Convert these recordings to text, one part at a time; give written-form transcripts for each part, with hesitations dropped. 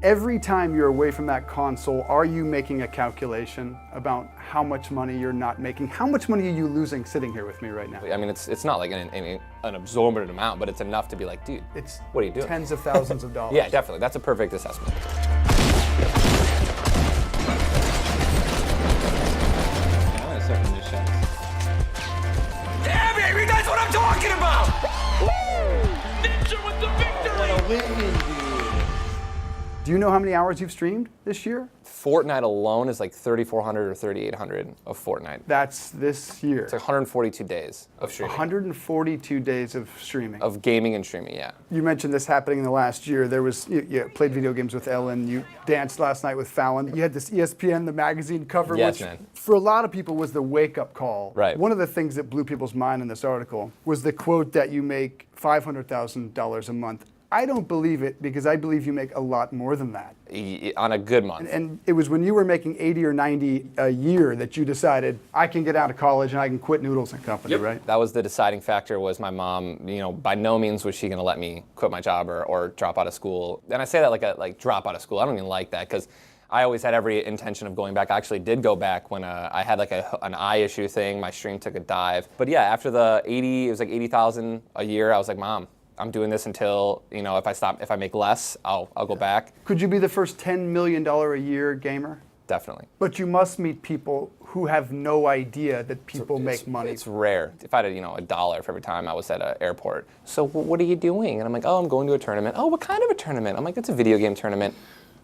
Every time you're away from that console, are you making a calculation about how much money you're not making? How much money are you losing sitting here with me right now? I mean, it's not like an absorbent amount, but it's enough to be like, dude, what are you doing? Tens of thousands of dollars. Yeah, definitely. That's a perfect assessment. Yeah, baby, that's what I'm talking about! Ninja with the victory! What a win, dude. Do you know how many hours you've streamed this year? Fortnite alone is like 3,400 or 3,800 of Fortnite. That's this year. It's like 142 days of streaming. 142 days of streaming. Of gaming and streaming, yeah. You mentioned this happening in the last year. There was, you played video games with Ellen, you danced last night with Fallon. You had this ESPN, the magazine cover, Yes, which man. for a lot of people was the wake-up call. Right. One of the things that blew people's mind in this article was the quote that you make $500,000 a month. I don't believe it because I believe you make a lot more than that. On a good month. And it was when you were making 80 or 90 a year that you decided, I can get out of college and I can quit Noodles and Company, right? That was the deciding factor. Was my mom, by no means was she going to let me quit my job or drop out of school. And I say that like drop out of school. I don't even like that because I always had every intention of going back. I actually did go back when I had like an eye issue thing. My stream took a dive. But yeah, after the 80, it was like 80,000 a year. I was like, Mom, I'm doing this until, if I make less, I'll go back. Could you be the first $10 million a year gamer? Definitely. But you must meet people who have no idea that people make money. It's rare. If I had, $1 for every time I was at an airport. So what are you doing? And I'm like, oh, I'm going to a tournament. Oh, what kind of a tournament? I'm like, it's a video game tournament.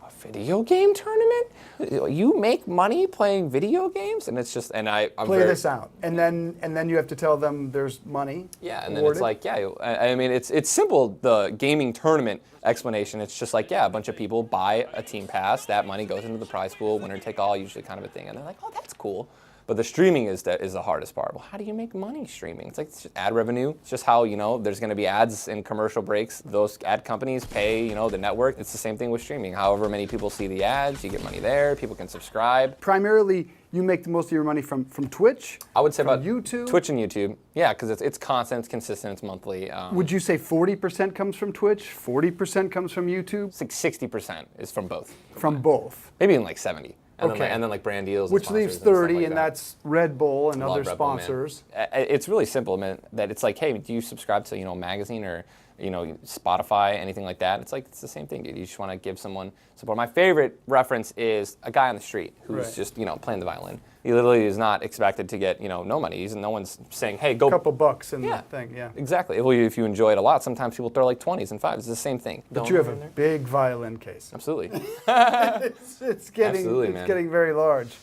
A video game tournament? You make money playing video games? And it's just, and I'm Play this out. And then you have to tell them there's money. Yeah, and then it's like, yeah, I mean, it's simple, the gaming tournament explanation. It's just like, yeah, a bunch of people buy a team pass, that money goes into the prize pool, winner take all, usually kind of a thing. And they're like, oh, that's cool. But the streaming is the hardest part. Well, how do you make money streaming? It's like it's just ad revenue. It's just how, there's going to be ads in commercial breaks. Those ad companies pay, the network. It's the same thing with streaming. However many people see the ads, you get money there. People can subscribe. Primarily, you make most of your money from Twitch? I would say from about YouTube? Twitch and YouTube. Yeah, because it's constant, it's consistent, it's monthly. Would you say 40% comes from Twitch, 40% comes from YouTube? It's like 60% is from both. From both? Maybe even like 70. And Okay. Then like brand deals. Which and leaves sponsors 30, and, and that's Red Bull and other Red Bull, man. sponsors. It's really simple, man. That it's like, hey, do you subscribe to a magazine or Spotify, anything like that? It's like it's the same thing, dude. You just want to give someone support. My favorite reference is a guy on the street who's just playing the violin. He literally is not expected to get no money. No one's saying, hey, go. A couple bucks in the thing, yeah. Exactly. Well, if you enjoy it a lot, sometimes people throw like 20s and 5s. It's the same thing. But you have a big violin case. Absolutely. It's getting very large.